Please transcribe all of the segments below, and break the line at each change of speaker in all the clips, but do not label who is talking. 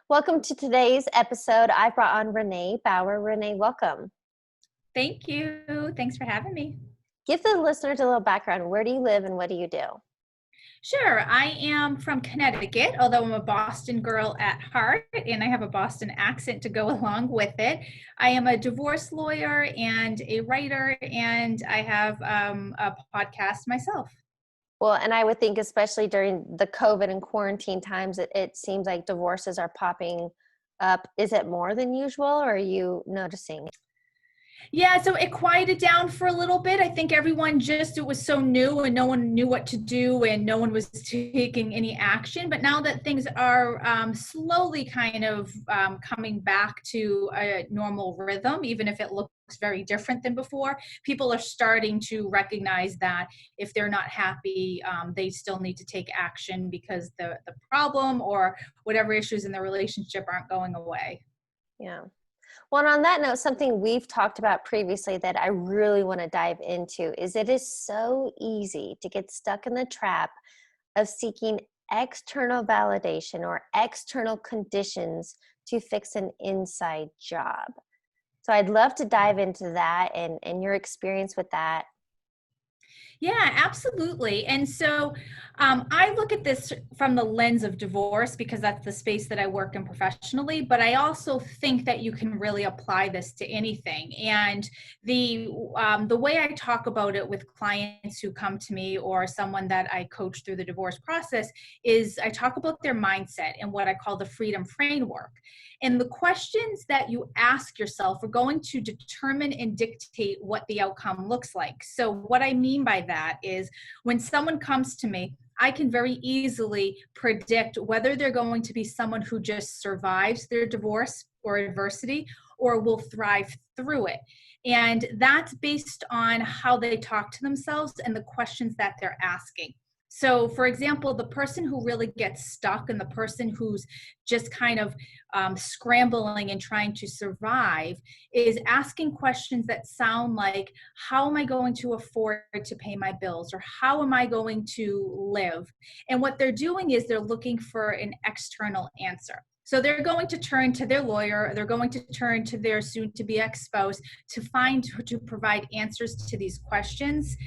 Welcome to today's episode. I brought on Renee Bauer. Renee, welcome.
Thank you. Thanks for having me.
Give the listeners a little background. Where do you live and what do you do?
Sure. I am from Connecticut, although I'm a Boston girl at heart and I have a Boston accent to go along with it. I am a divorce lawyer and a writer, and I have a podcast myself.
Well, and I would think especially during the COVID and quarantine times, it seems like divorces are popping up. Is it more than usual or are you noticing?
Yeah, so it quieted down for a little bit. I think everyone it was so new and no one knew what to do and no one was taking any action. But now that things are slowly kind of coming back to a normal rhythm, even if it looks very different than before, people are starting to recognize that if they're not happy, they still need to take action because the problem or whatever issues in the relationship aren't going away.
Yeah. Well, and on that note, something we've talked about previously that I really want to dive into is it is so easy to get stuck in the trap of seeking external validation or external conditions to fix an inside job. So I'd love to dive into that and your experience with that.
Yeah, absolutely. And so I look at this from the lens of divorce because that's the space that I work in professionally. But I also think that you can really apply this to anything. And the way I talk about it with clients who come to me or someone that I coach through the divorce process is I talk about their mindset and what I call the freedom framework. And the questions that you ask yourself are going to determine and dictate what the outcome looks like. So what I mean by that is when someone comes to me, I can very easily predict whether they're going to be someone who just survives their divorce or adversity or will thrive through it. And that's based on how they talk to themselves and the questions that they're asking. So, for example, the person who really gets stuck and the person who's just kind of scrambling and trying to survive is asking questions that sound like, how am I going to afford to pay my bills? Or how am I going to live? And what they're doing is they're looking for an external answer. So they're going to turn to their lawyer, they're going to turn to their soon-to-be ex-spouse to provide answers to these questions.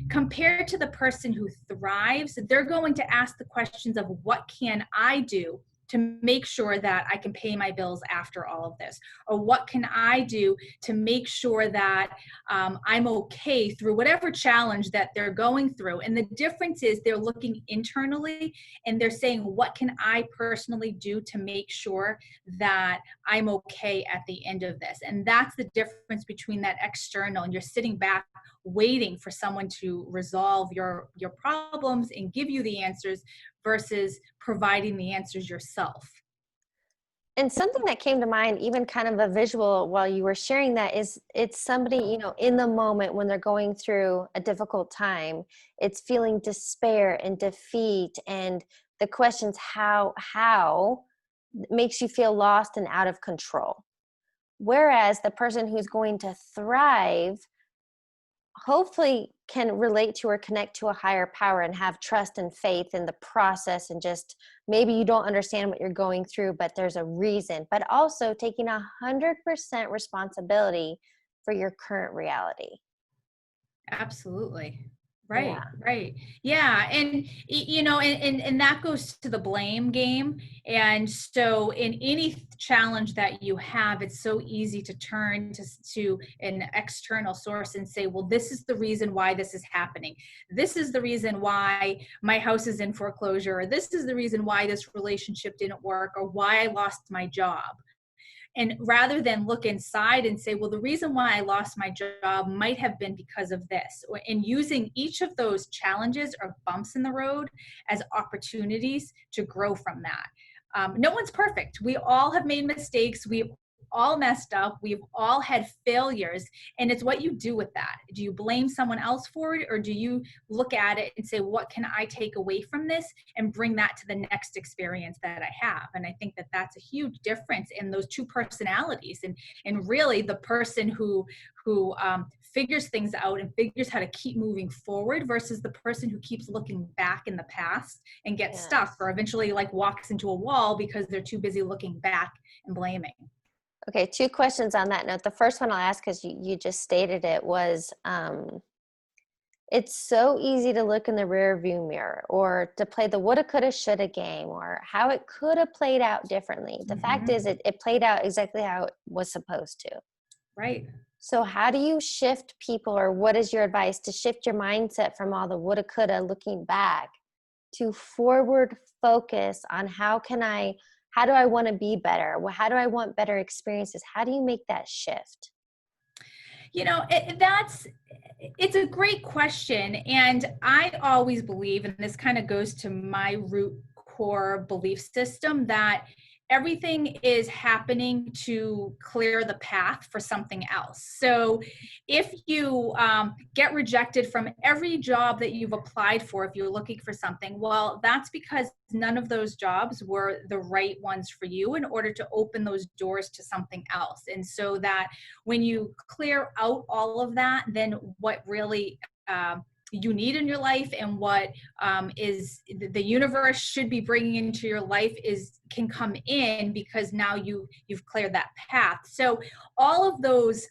Compared to the person who thrives, they're going to ask the questions of what can I do to make sure that I can pay my bills after all of this? Or what can I do to make sure that I'm okay through whatever challenge that they're going through? And the difference is they're looking internally and they're saying, what can I personally do to make sure that I'm okay at the end of this? And that's the difference between that external and you're sitting back waiting for someone to resolve your problems and give you the answers versus providing the answers yourself.
And something that came to mind, even kind of a visual while you were sharing that, is it's somebody, in the moment when they're going through a difficult time, it's feeling despair and defeat. And the questions, how makes you feel lost and out of control. Whereas the person who's going to thrive hopefully can relate to or connect to a higher power and have trust and faith in the process, and just maybe you don't understand what you're going through, but there's a reason, but also taking 100% responsibility for your current reality.
Absolutely.
Yeah.
Right. Yeah. And that goes to the blame game. And so in any challenge that you have, it's so easy to turn to an external source and say, well, this is the reason why this is happening. This is the reason why my house is in foreclosure, or this is the reason why this relationship didn't work, or why I lost my job. And rather than look inside and say, well, the reason why I lost my job might have been because of this, and using each of those challenges or bumps in the road as opportunities to grow from that. No one's perfect. We all have made mistakes. We all messed up. We've all had failures. And it's what you do with that. Do you blame someone else for it? Or do you look at it and say, what can I take away from this and bring that to the next experience that I have? And I think that that's a huge difference in those two personalities. And really the person who figures things out and figures how to keep moving forward versus the person who keeps looking back in the past and gets stuck,
Yes.
or eventually like walks into a wall because they're too busy looking back and blaming.
Okay, two questions on that note. The first one I'll ask, because you just stated it, was it's so easy to look in the rear view mirror or to play the woulda, coulda, shoulda game or how it could have played out differently. The fact is it played out exactly how it was supposed to.
Right.
So how do you shift people, or what is your advice to shift your mindset from all the woulda, coulda, looking back to forward focus on how do I want to be better? How do I want better experiences? How do you make that shift?
You know, it's a great question. And I always believe, and this kind of goes to my root core belief system, that everything is happening to clear the path for something else. So if you get rejected from every job that you've applied for, if you're looking for something, well, that's because none of those jobs were the right ones for you in order to open those doors to something else. And so that when you clear out all of that, then what really you need in your life and what is the universe should be bringing into your life can come in, because now you've cleared that path. So all of those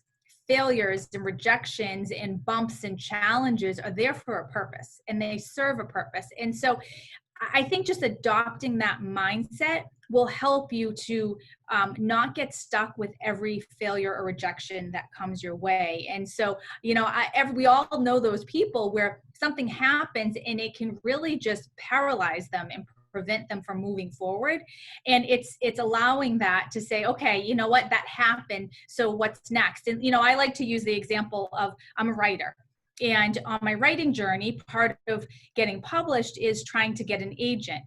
failures and rejections and bumps and challenges are there for a purpose, and they serve a purpose. And so I think just adopting that mindset will help you to not get stuck with every failure or rejection that comes your way. And so, you know, we all know those people where something happens and it can really just paralyze them and prevent them from moving forward. And it's allowing that to say, okay, you know what, that happened. So what's next? And, you know, I like to use the example of, I'm a writer. And on my writing journey, part of getting published is trying to get an agent.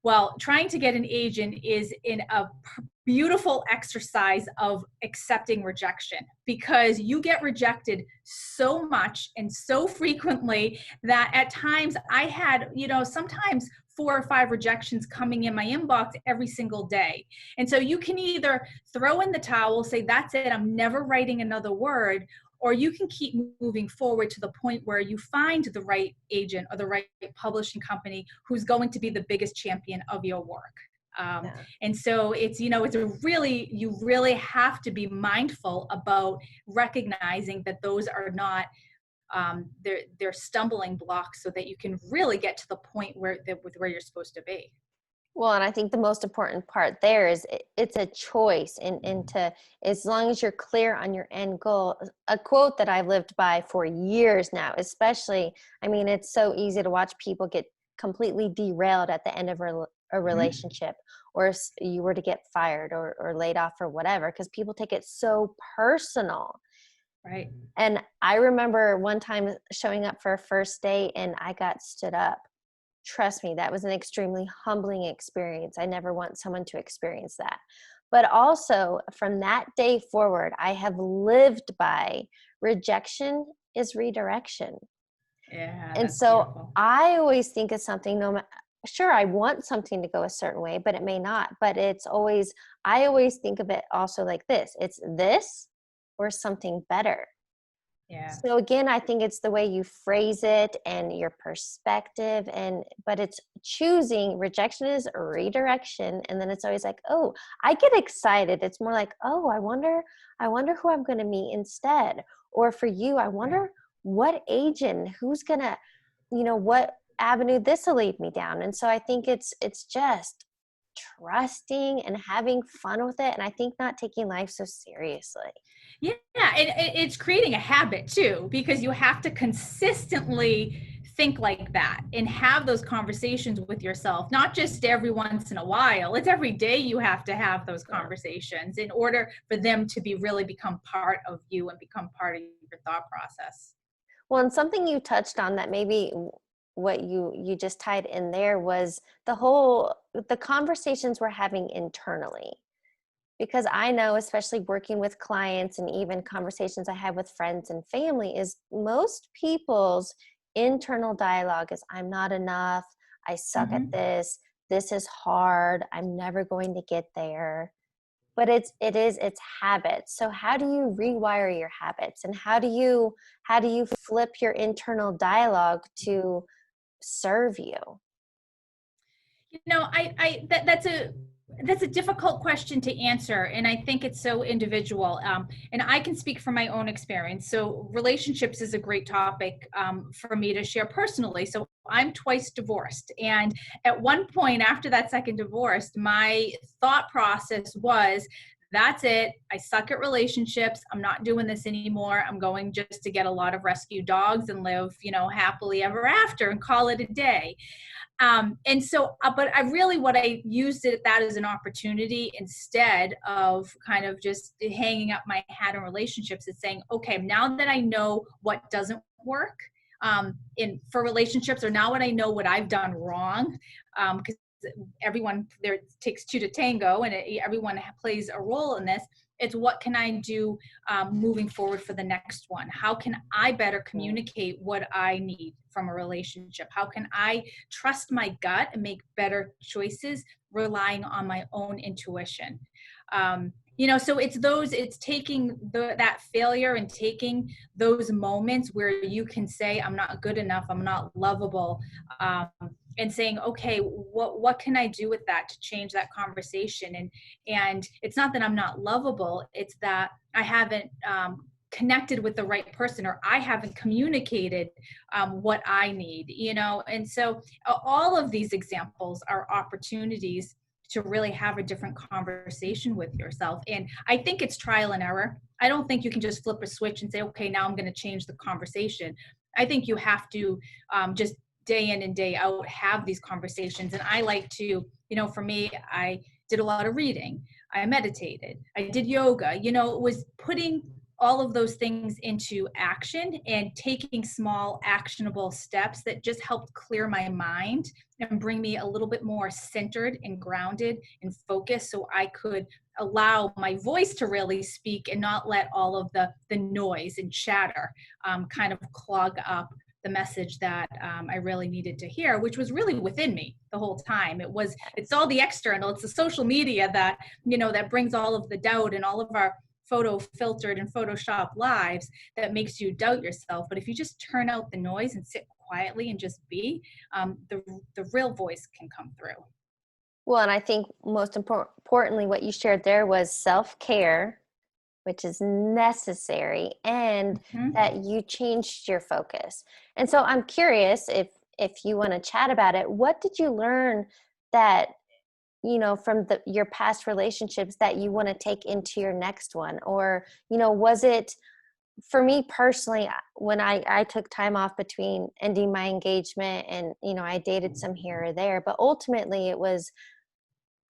Well, trying to get an agent is in a beautiful exercise of accepting rejection, because you get rejected so much and so frequently that at times I had, you know, sometimes 4 or 5 rejections coming in my inbox every single day. And so you can either throw in the towel, say, that's it, I'm never writing another word, or you can keep moving forward to the point where you find the right agent or the right publishing company who's going to be the biggest champion of your work. And so it's, you know, you really have to be mindful about recognizing that those are not, they're stumbling blocks, so that you can really get to the point where you're supposed to be.
Well, and I think the most important part there is it's a choice, and to, as long as you're clear on your end goal. A quote that I've lived by for years now, especially, I mean, it's so easy to watch people get completely derailed at the end of a relationship, or you were to get fired or laid off or whatever, because people take it so personal.
Right.
And I remember one time showing up for a first date and I got stood up. Trust me, that was an extremely humbling experience. I never want someone to experience that. But also from that day forward, I have lived by rejection is redirection.
Yeah,
And
that's
so
beautiful.
I always think of something, sure, I want something to go a certain way, but it may not. But I always think of it also like this: it's this or something better.
Yeah.
So again, I think it's the way you phrase it and your perspective, but it's choosing. Rejection is redirection. And then it's always like, oh, I get excited. It's more like, oh, I wonder who I'm going to meet instead. Or for you, I
Right.
wonder what agent, who's going to, what avenue this will lead me down. And so I think it's just trusting and having fun with it. And I think not taking life so seriously.
Yeah, and it's creating a habit too, because you have to consistently think like that and have those conversations with yourself, not just every once in a while. It's every day you have to have those
Yeah.
conversations in order for them to really become part of you and become part of your thought process.
Well, and something you touched on that maybe what you just tied in there was the conversations we're having internally. Because I know, especially working with clients and even conversations I have with friends and family, is most people's internal dialogue is, I'm not enough, I suck at
Mhm.
this is hard, I'm never going to get there. But it's habits. So how do you rewire your habits, and how do you flip your internal dialogue to serve you?
That's a difficult question to answer, and I think it's so individual. And I can speak from my own experience. So relationships is a great topic for me to share personally. So I'm twice divorced, and at one point after that second divorce, my thought process was, that's it. I suck at relationships. I'm not doing this anymore. I'm going just to get a lot of rescue dogs and live, happily ever after and call it a day. And so, but I really, what I used that as an opportunity instead of kind of just hanging up my hat on relationships, is saying, okay, now that I know what doesn't work in for relationships, or now that I know what I've done wrong, because everyone there takes two to tango, and everyone plays a role in this. It's what can I do moving forward for the next one? How can I better communicate what I need from a relationship? How can I trust my gut and make better choices relying on my own intuition? So it's taking that failure and taking those moments where you can say, I'm not good enough, I'm not lovable, um, and saying, okay, what can I do with that to change that conversation? And it's not that I'm not lovable, it's that I haven't connected with the right person, or I haven't communicated what I need, and so all of these examples are opportunities to really have a different conversation with yourself. And I think it's trial and error. I don't think you can just flip a switch and say, okay, now I'm going to change the conversation. I think you have to just day in and day out have these conversations. And I like to, for me, I did a lot of reading, I meditated, I did yoga, it was putting all of those things into action and taking small actionable steps that just helped clear my mind and bring me a little bit more centered and grounded and focused, so I could allow my voice to really speak and not let all of the noise and chatter kind of clog up the message that I really needed to hear, which was really within me the whole time. It's all the external, it's the social media that, that brings all of the doubt and all of our photo filtered and Photoshop lives that makes you doubt yourself. But if you just turn out the noise and sit quietly and just be, the real voice can come through.
Well, and I think most importantly, what you shared there was self-care, which is necessary, and
Mhm.
that you changed your focus. And so I'm curious, if you want to chat about it, what did you learn that, from your past relationships, that you want to take into your next one? Or, was it, for me personally, when I took time off between ending my engagement and, I dated some here or there, but ultimately it was,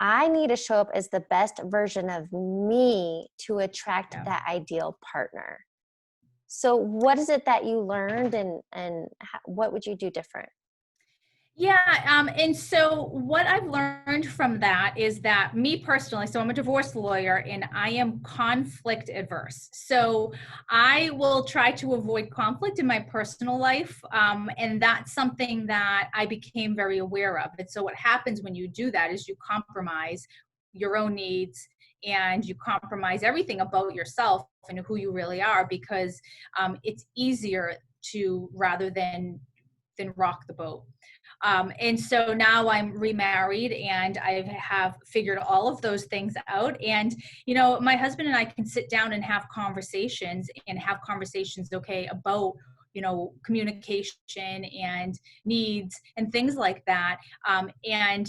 I need to show up as the best version of me to attract
Yeah.
that ideal partner. So what is it that you learned, and what would you do different?
Yeah, and so what I've learned from that is that, me personally, so I'm a divorce lawyer and I am conflict adverse. So I will try to avoid conflict in my personal life, and that's something that I became very aware of. And so what happens when you do that is you compromise your own needs, and you compromise everything about yourself and who you really are, because it's easier to, rather than rock the boat. And so now I'm remarried and I have figured all of those things out. And, my husband and I can sit down and have conversations, okay, about, communication and needs and things like that. And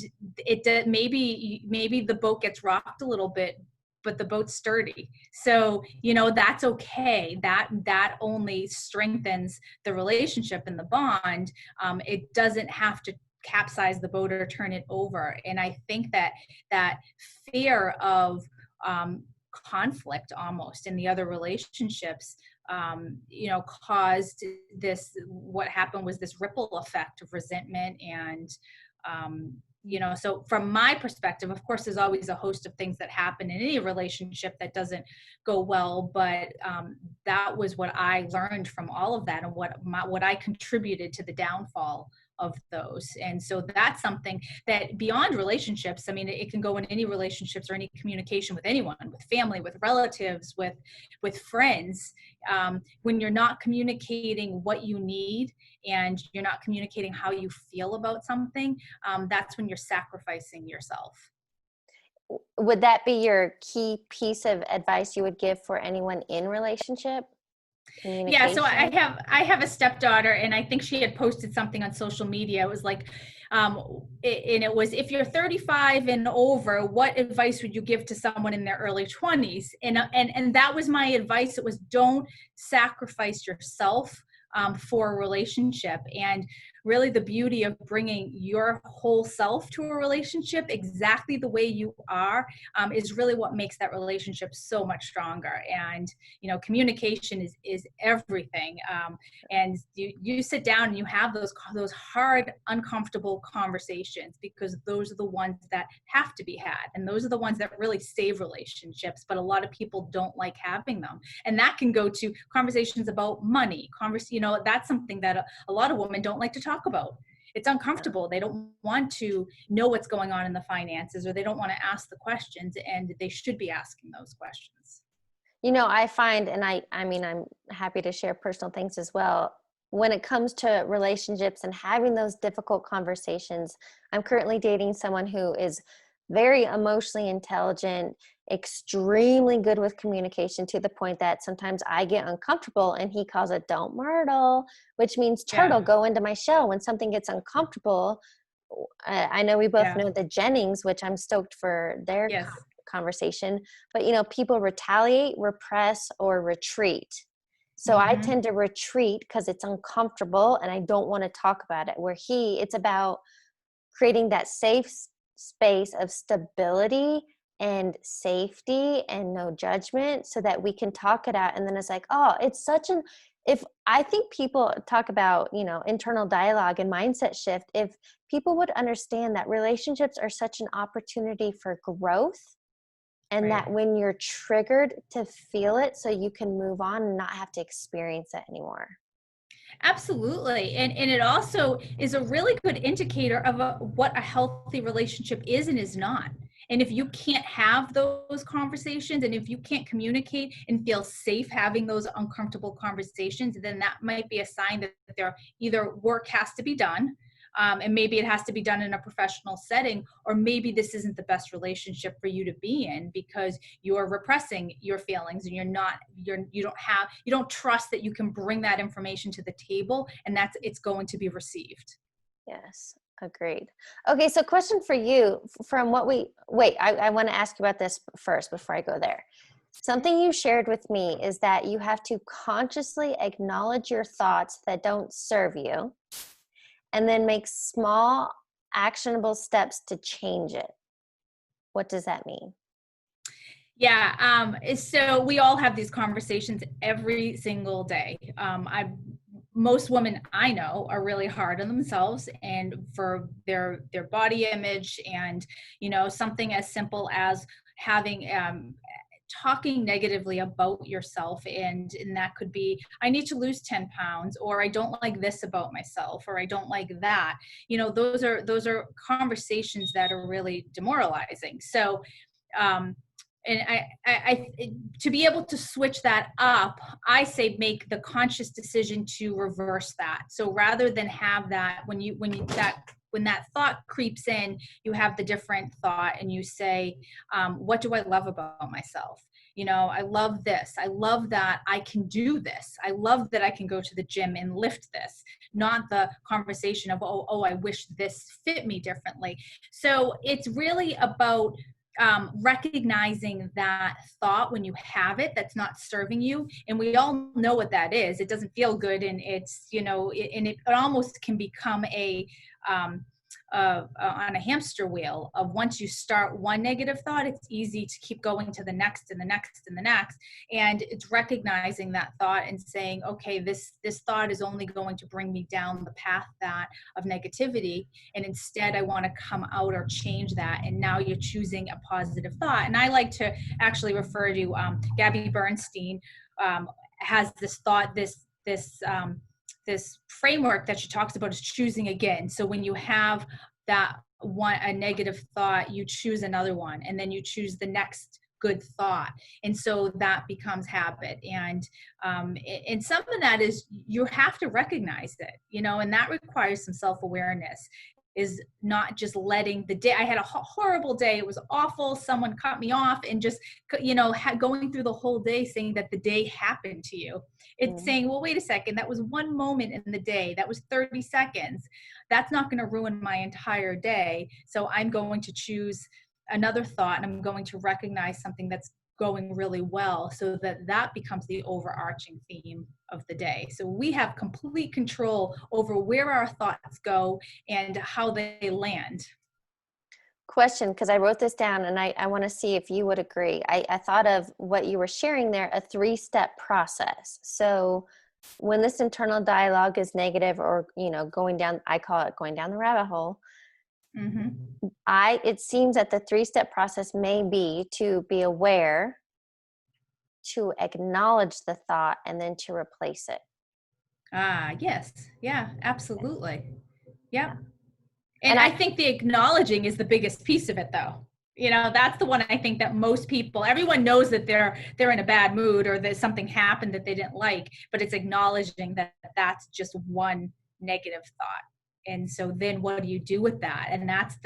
maybe the boat gets rocked a little bit, but the boat's sturdy. So, that's okay. That only strengthens the relationship and the bond. It doesn't have to capsize the boat or turn it over. And I think that fear of conflict almost in the other relationships, caused this. What happened was this ripple effect of resentment and so from my perspective, of course, there's always a host of things that happen in any relationship that doesn't go well. But that was what I learned from all of that, and what I contributed to the downfall of those. And so that's something that beyond relationships, I mean, it can go in any relationships or any communication with anyone, with family, with relatives, with friends. When you're not communicating what you need and you're not communicating how you feel about something, that's when you're sacrificing yourself.
Would that be your key piece of advice you would give for anyone in relationship?
Yeah, so
Communication?
I have a stepdaughter, and I think she had posted something on social media. It was like, and it was, if you're 35 and over, what advice would you give to someone in their early 20s? And that was my advice. It was, don't sacrifice yourself for a relationship. And really the beauty of bringing your whole self to a relationship exactly the way you are, is really what makes that relationship so much stronger. And communication is everything. And you sit down and you have those hard, uncomfortable conversations, because those are the ones that have to be had, and those are the ones that really save relationships. But a lot of people don't like having them, and that can go to conversations about money. That's something that a lot of women don't like to talk about. It's uncomfortable. They don't want to know what's going on in the finances, or they don't want to ask the questions, and they should be asking those questions.
I find, and I mean, I'm happy to share personal things as well. When it comes to relationships and having those difficult conversations, I'm currently dating someone who is very emotionally intelligent, extremely good with communication, to the point that sometimes I get uncomfortable and he calls it "don't myrtle," which means turtle,
Yeah.
go into my shell. When something gets uncomfortable, I know we both
Yeah.
know the Jennings, which I'm stoked for their
Yes.
conversation, but people retaliate, repress, or retreat. So I
Mm-hmm.
tend to retreat because it's uncomfortable and I don't want to talk about it. Where it's about creating that safe space of stability and safety and no judgment, so that we can talk it out. And then it's like, oh, it's such an, if I think people talk about, internal dialogue and mindset shift, if people would understand that relationships are such an opportunity for growth, and
Right.
that when you're triggered, to feel it so you can move on and not have to experience it anymore.
Absolutely. And it also is a really good indicator of what a healthy relationship is and is not. And if you can't have those conversations, and if you can't communicate and feel safe having those uncomfortable conversations, then that might be a sign that there either work has to be done, and maybe it has to be done in a professional setting, or maybe this isn't the best relationship for you to be in, because you're repressing your feelings, and you don't trust that you can bring that information to the table, and it's going to be received.
Yes, agreed. Okay, so question for you, from what I want to ask you about this first before I go there. Something you shared with me is that you have to consciously acknowledge your thoughts that don't serve you, and then make small, actionable steps to change it. What does that mean?
Yeah. So we all have these conversations every single day. Most women I know are really hard on themselves and for their body image, and something as simple as having talking negatively about yourself, and that could be, I need to lose 10 pounds, or I don't like this about myself, or I don't like that. Those are conversations that are really demoralizing. So and I to be able to switch that up, I say make the conscious decision to reverse that. So rather than have that, when that thought creeps in, you have the different thought, and you say, what do I love about myself? I love this. I love that I can do this. I love that I can go to the gym and lift this. Not the conversation of, oh, I wish this fit me differently. So it's really about recognizing that thought when you have it that's not serving you. And we all know what that is. It doesn't feel good. And it's, and it almost can become on a hamster wheel of once you start one negative thought, it's easy to keep going to the next and the next and the next. And it's recognizing that thought and saying, okay, this thought is only going to bring me down the path that of negativity. And instead I want to come out or change that. And now you're choosing a positive thought. And I like to actually refer to Gabby Bernstein has this thought, this framework that she talks about is choosing again. So when you have that one, a negative thought, you choose another one, and then you choose the next good thought. And so that becomes habit. And some of that is you have to recognize it, and that requires some self-awareness, is not just letting the day. I had a horrible day. It was awful. Someone cut me off, and just, going through the whole day saying that the day happened to you. It's saying, well, wait a second. That was one moment in the day. That was 30 seconds. That's not going to ruin my entire day. So I'm going to choose another thought, and I'm going to recognize something that's going really well, so that becomes the overarching theme of the day. So we have complete control over where our thoughts go and how they land.
Question, because I wrote this down, and I want to see if you would agree. I thought of what you were sharing there, a 3-step process. So when this internal dialogue is negative, or going down, I call it going down the rabbit hole.
Mm-hmm.
It seems that the 3-step process may be to be aware, to acknowledge the thought, and then to replace it.
Yes. Yeah, absolutely. Yep.
And
And I think the acknowledging is the biggest piece of it, though. That's the one I think that most people, everyone knows that they're in a bad mood, or that something happened that they didn't like, but it's acknowledging that that's just one negative thought. And so then what do you do with that? And that's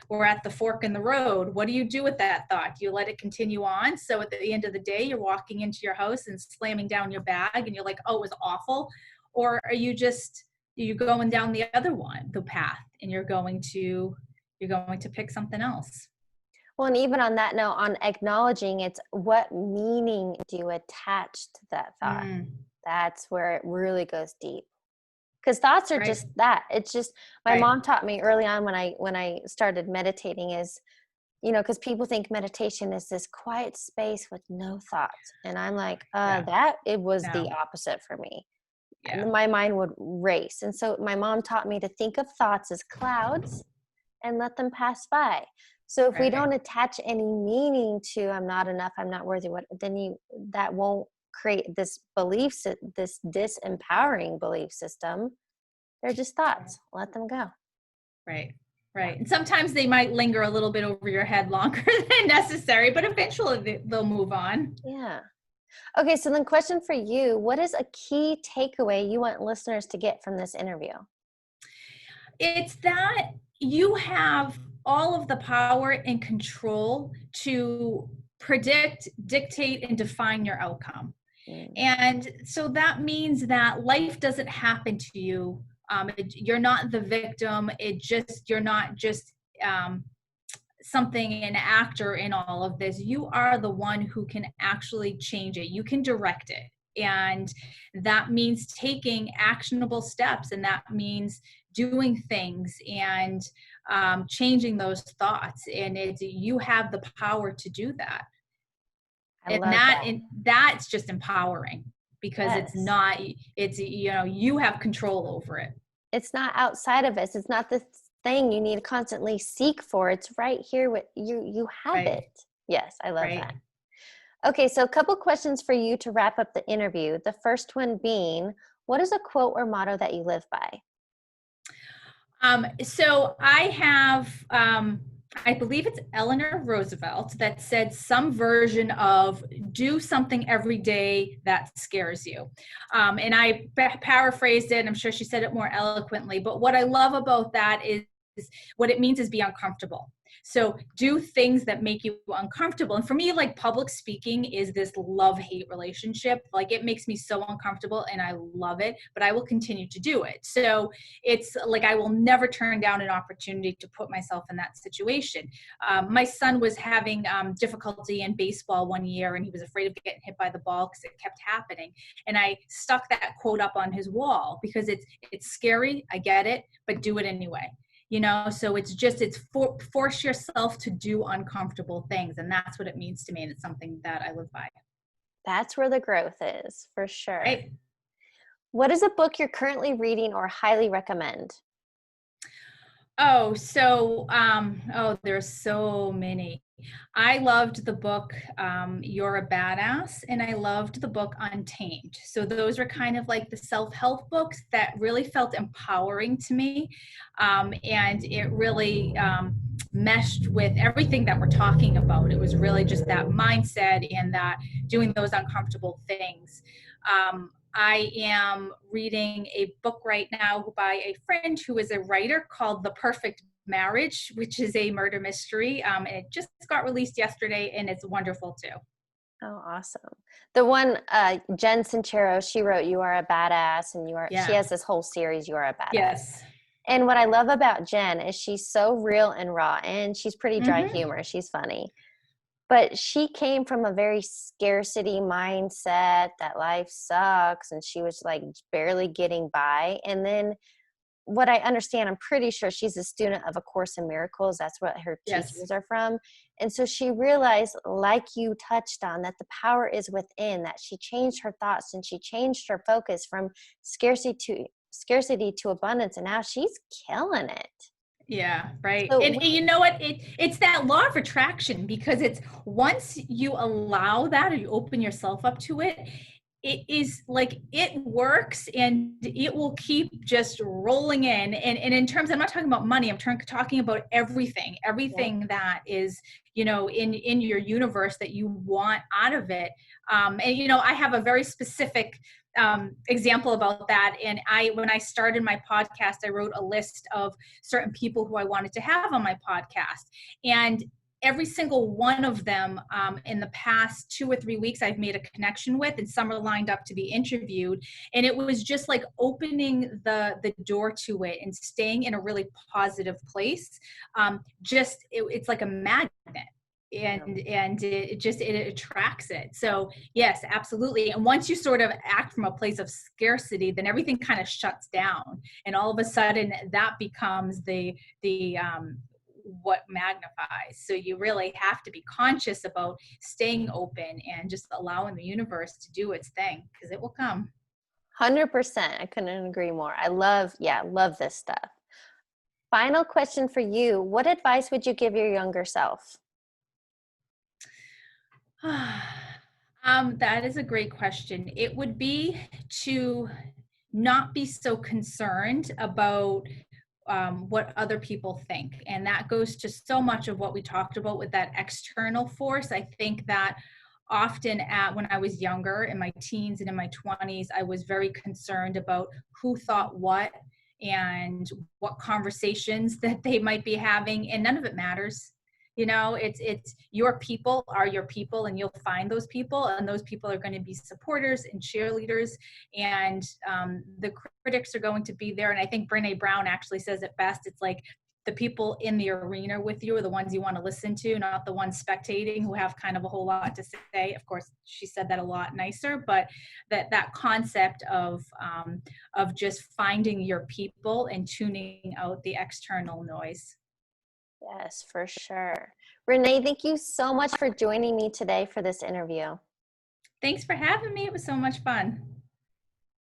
we're at the fork in the road. What do you do with that thought? Do you let it continue on? So at the end of the day, you're walking into your house and slamming down your bag, and you're like, oh, it was awful. Or are you going down the path, and you're going to pick something else.
Well, and even on that note, on acknowledging, it's what meaning do you attach to that thought? That's where it really goes deep. Because thoughts are just that. It's just, my mom taught me early on when I started meditating is, because people think meditation is this quiet space with no thoughts. And I'm like, it was the opposite for me. Yeah. And my mind would race. And so my mom taught me to think of thoughts as clouds and let them pass by. So if we don't attach any meaning to I'm not enough, I'm not worthy, then that won't create this this disempowering belief system. They're just thoughts. Let them go.
Right. And sometimes they might linger a little bit over your head longer than necessary, but eventually they'll move on.
Yeah. Okay, so then question for you, what is a key takeaway you want listeners to get from this interview?
It's that you have all of the power and control to predict, dictate, and define your outcome. And so that means that life doesn't happen to you. You're not the victim. You're not just an actor in all of this. You are the one who can actually change it. You can direct it. And that means taking actionable steps. And that means doing things and changing those thoughts. And you have the power to do that. That's just empowering, because you have control over it.
It's not outside of us. It's not this thing you need to constantly seek for. It's right here with you have it. Yes, I love that. Okay, so a couple questions for you to wrap up the interview. The first one being, what is a quote or motto that you live by?
So I have, I believe it's Eleanor Roosevelt that said some version of do something every day that scares you. And I paraphrased it, and I'm sure she said it more eloquently, but what I love about that is what it means is be uncomfortable. So do things that make you uncomfortable. And for me, like public speaking is this love-hate relationship. Like it makes me so uncomfortable and I love it, but I will continue to do it. So it's like I will never turn down an opportunity to put myself in that situation. My son was having difficulty in baseball one year and he was afraid of getting hit by the ball because it kept happening. And I stuck that quote up on his wall because it's scary. I get it, but do it anyway. So it's force yourself to do uncomfortable things. And that's what it means to me. And it's something that I live by.
That's where the growth is, for sure.
Right.
What is a book you're currently reading or highly recommend?
There's so many. I loved the book You're a Badass, and I loved the book Untamed. So those were kind of like the self-help books that really felt empowering to me. And it really meshed with everything that we're talking about. It was really just that mindset and that doing those uncomfortable things. I am reading a book right now by a friend who is a writer called The Perfect Marriage, which is a murder mystery. And it just got released yesterday and it's wonderful too.
Oh, awesome. The one, Jen Sincero, she wrote You Are a Badass, and she
Yeah.
has this whole series, You Are a Badass.
Yes.
And what I love about Jen is she's so real and raw, and she's pretty dry
Mm-hmm.
humor. She's funny. But she came from a very scarcity mindset that life sucks, and she was like barely getting by. And then what I understand, I'm pretty sure she's a student of A Course in Miracles. That's what her
Yes.
teachings are from. And so she realized, like you touched on, that the power is within, that she changed her thoughts and she changed her focus from scarcity to abundance. And now she's killing it.
Yeah, right.
So
And you know what? It's that law of attraction because it's once you allow that or you open yourself up to it, it is like it works and it will keep just rolling in. And in terms, I'm not talking about money, I'm talking about everything that is, in your universe that you want out of it. And I have a very specific example about that. And when I started my podcast, I wrote a list of certain people who I wanted to have on my podcast. And every single one of them in the past 2 or 3 weeks I've made a connection with, and some are lined up to be interviewed. And it was just like opening the door to it and staying in a really positive place. It's like a magnet. And it attracts it. So yes, absolutely. And once you sort of act from a place of scarcity, then everything kind of shuts down, and all of a sudden that becomes the what magnifies. So you really have to be conscious about staying open and just allowing the universe to do its thing, because it will come.
100%. I couldn't agree more. love this stuff. Final question for you. What advice would you give your younger self?
That is a great question. It would be to not be so concerned about what other people think. And that goes to so much of what we talked about with that external force. I think that often when I was younger, in my teens and in my 20s, I was very concerned about who thought what and what conversations that they might be having, and none of it matters. It's your people are your people, and you'll find those people, and those people are going to be supporters and cheerleaders, and the critics are going to be there. And I think Brene Brown actually says it best. It's like the people in the arena with you are the ones you want to listen to, not the ones spectating who have kind of a whole lot to say. Of course, she said that a lot nicer, but that concept of just finding your people and tuning out the external noise.
Yes, for sure. Renee, thank you so much for joining me today for this interview.
Thanks for having me. It was so much fun.